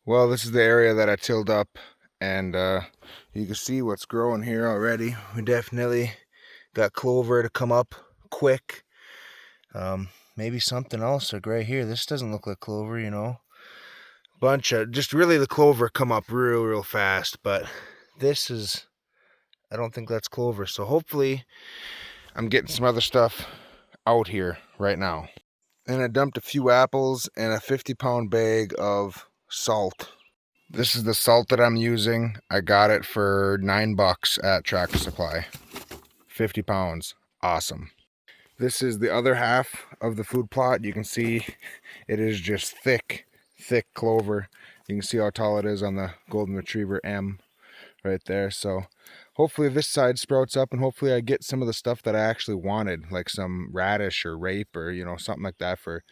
Well, this is the area that I tilled up, and you can see what's growing here already. We definitely got clover to come up quick. Maybe something else like right here. This doesn't look like clover, you know. Bunch of, just really the clover come up real fast, but this is, I don't think that's clover. So hopefully I'm getting some other stuff out here right now. And I dumped a few apples and a 50-pound bag of salt. This is the salt that I'm using. I got it for $9 at Tractor Supply. 50 pounds. Awesome. This is the other half of the food plot. You can see it is just thick clover. You can see how tall it is on the Golden Retriever M right there. So hopefully this side sprouts up, and hopefully I get some of the stuff that I actually wanted, like some radish or rape or, you know, something like that for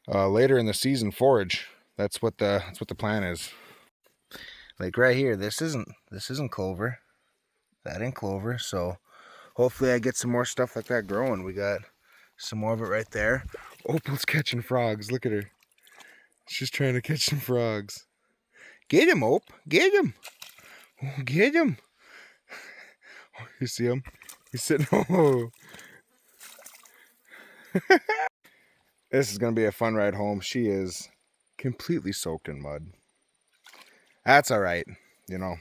later in the season forage. That's what the plan is. Like right here, this isn't clover. That ain't clover. So hopefully I get some more stuff like that growing. We got some more of it right there. Opal's catching frogs. Look at her. She's trying to catch some frogs. Get him, Ope. Get him. Get him. You see him? He's sitting. Oh. This is going to be a fun ride home. She is completely soaked in mud. That's all right. You know,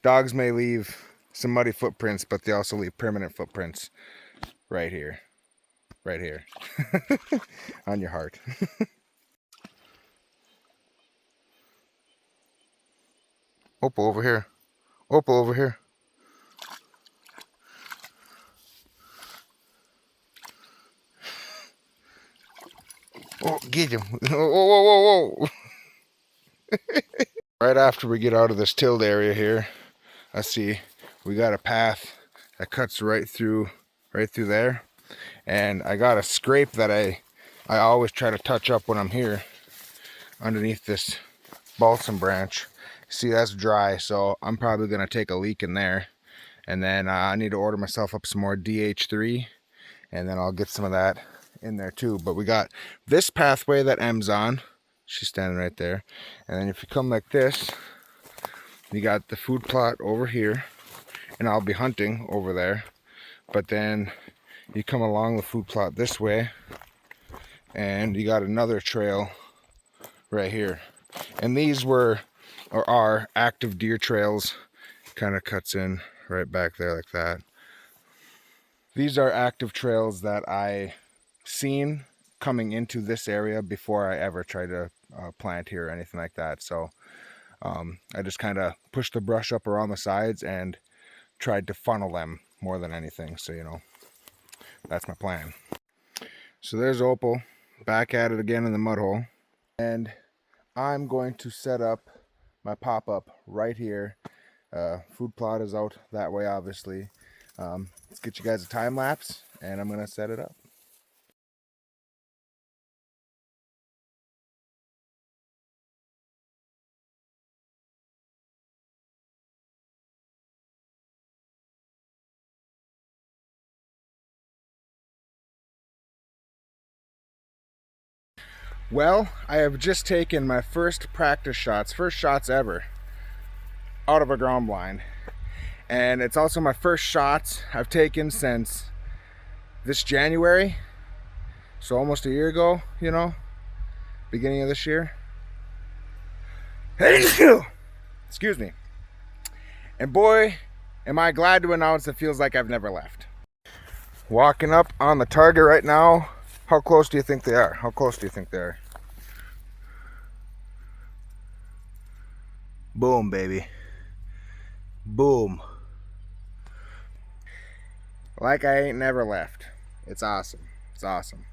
dogs may leave some muddy footprints, but they also leave permanent footprints right here. Right here. On your heart. Opal over here. Opal over here. Oh, get him. Whoa. Right after we get out of this tilled area here, I see we got a path that cuts right through there. And I got a scrape that I always try to touch up when I'm here underneath this balsam branch. See, that's dry, so I'm probably going to take a leak in there. And then I need to order myself up some more DH3, and then I'll get some of that in there too. But we got this pathway that M's on. She's standing right there. And then if you come like this, you got the food plot over here, and I'll be hunting over there. But then you come along the food plot this way, and you got another trail right here. And these were, or are, active deer trails. Kind of cuts in right back there like that. These are active trails that I seen coming into this area before I ever tried to plant here or anything like that. So I just kind of pushed the brush up around the sides and tried to funnel them more than anything. So, you know, that's my plan. So there's Opal back at it again in the mud hole. And I'm going to set up my pop-up right here. Food plot is out that way, obviously. Let's get you guys a time lapse, and I'm going to set it up. Well, I have just taken my first practice shots, first shots ever, out of a ground blind. And it's also my first shots I've taken since this January. So almost a year ago, you know, beginning of this year. Excuse me. And boy, am I glad to announce it feels like I've never left. Walking up on the target right now. How close do you think they are? How close do you think they are? Boom, baby. Boom. Like I ain't never left. It's awesome. It's awesome.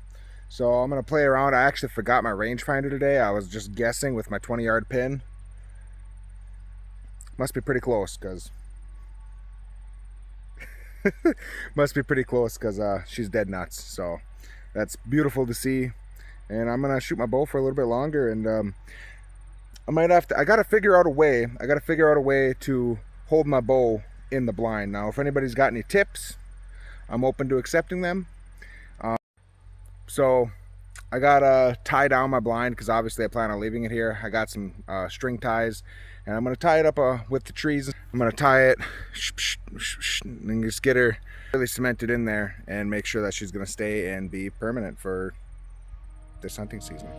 So I'm going to play around. I actually forgot my rangefinder today. I was just guessing with my 20-yard pin. Must be pretty close because she's dead nuts. So that's beautiful to see. And I'm going to shoot my bow for a little bit longer, and I might have to, I got to figure out a way to hold my bow in the blind. Now, if anybody's got any tips, I'm open to accepting them. So I gotta tie down my blind because obviously I plan on leaving it here. I got some string ties, and I'm gonna tie it up with the trees. I'm gonna tie it and just get her really cemented in there and make sure that she's gonna stay and be permanent for this hunting season.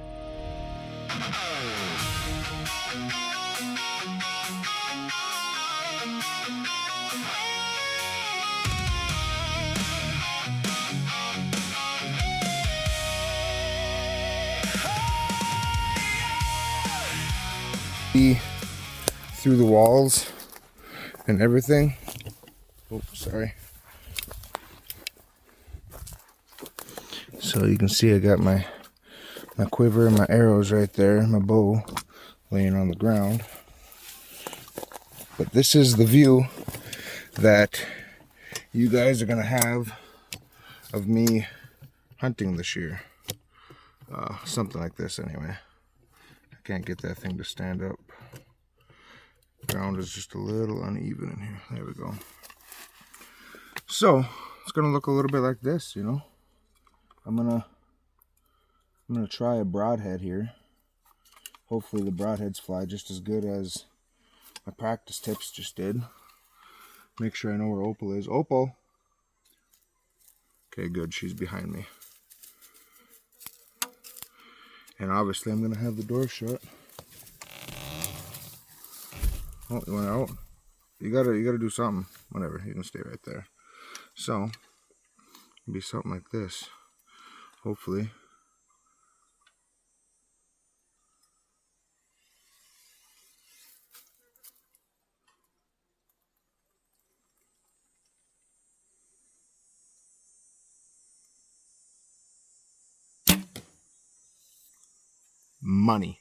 Through the walls and everything. Oh, sorry. So you can see I got my quiver and my arrows right there, my bow laying on the ground. But this is the view that you guys are gonna have of me hunting this year. Something like this anyway. I can't get that thing to stand up. Ground is just a little uneven in here. There we go. So it's gonna look a little bit like this, you know. I'm gonna try a broadhead here. Hopefully the broadheads fly just as good as my practice tips just did. Make sure I know where Opal is. Opal! Okay, good. She's behind me. And obviously I'm gonna have the door shut. Oh, you went out? You gotta do something. Whatever, you can stay right there. So, it'll be something like this. Hopefully. Money.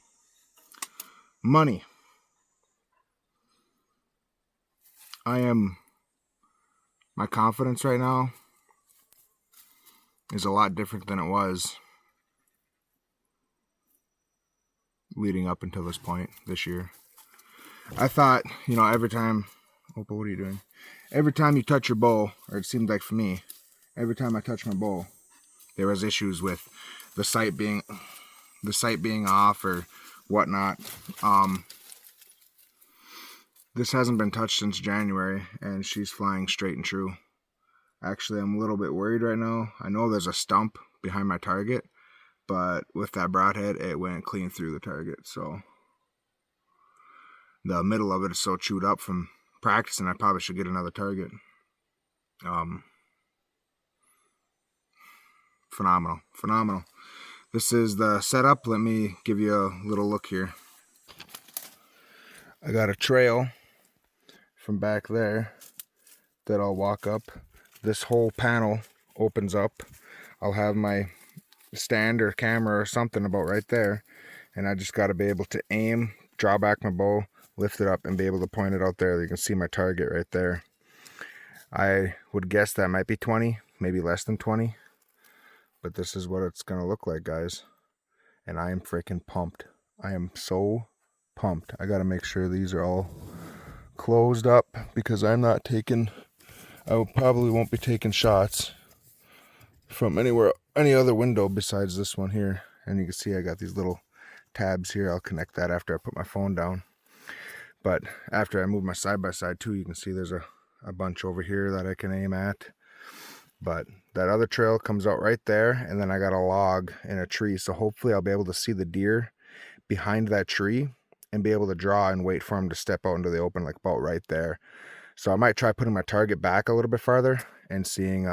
Money. My confidence right now is a lot different than it was leading up until this point this year. I thought, you know, every time, Opal, what are you doing? Every time you touch your bow, or it seemed like for me, every time I touch my bow, there was issues with the sight being off or whatnot. This hasn't been touched since January, and she's flying straight and true. Actually, I'm a little bit worried right now. I know there's a stump behind my target, but with that broadhead, it went clean through the target. So the middle of it is so chewed up from practicing, I probably should get another target. Phenomenal. This is the setup. Let me give you a little look here. I got a trail from back there that I'll walk up. This whole panel opens up. I'll have my stand or camera or something about right there, and I just got to be able to aim, draw back my bow, lift it up, and be able to point it out there. You can see my target right there. I would guess that might be 20, maybe less than 20, but this is what it's gonna look like, guys, and I am freaking pumped. I am so pumped. I gotta make sure these are all closed up because I probably won't be taking shots from any other window besides this one here. And you can see I got these little tabs here. I'll connect that after I put my phone down. But after I move my side-by-side too, you can see there's a bunch over here that I can aim at. But that other trail comes out right there, and then I got a log in a tree. So hopefully I'll be able to see the deer behind that tree and be able to draw and wait for him to step out into the open, like about right there. So I might try putting my target back a little bit farther and seeing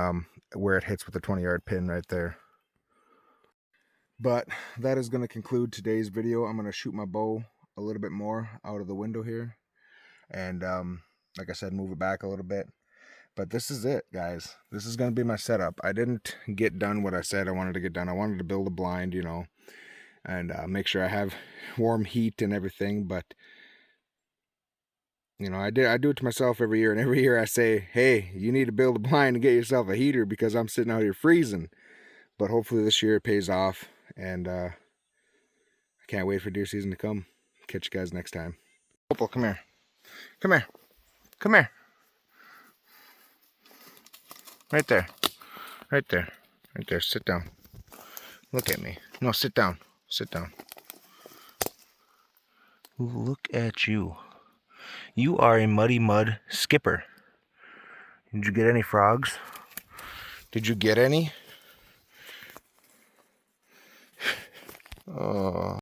where it hits with the 20-yard pin right there. But that is going to conclude today's video. I'm going to shoot my bow a little bit more out of the window here, and like I said, move it back a little bit. But this is it, guys. This is going to be my setup. I didn't get done what I said I wanted to get done. I wanted to build a blind, you know, and make sure I have warm heat and everything. But you know, I do it to myself every year, and every year I say, hey, you need to build a blind and get yourself a heater because I'm sitting out here freezing. But hopefully this year it pays off, and I can't wait for deer season to come. Catch you guys next time. Opal, come here. Come here. Come here. Right there. Right there. Right there. Sit down. Look at me. No, sit down. Sit down. Look at you. You are a muddy mud skipper. Did you get any frogs? Did you get any? Oh.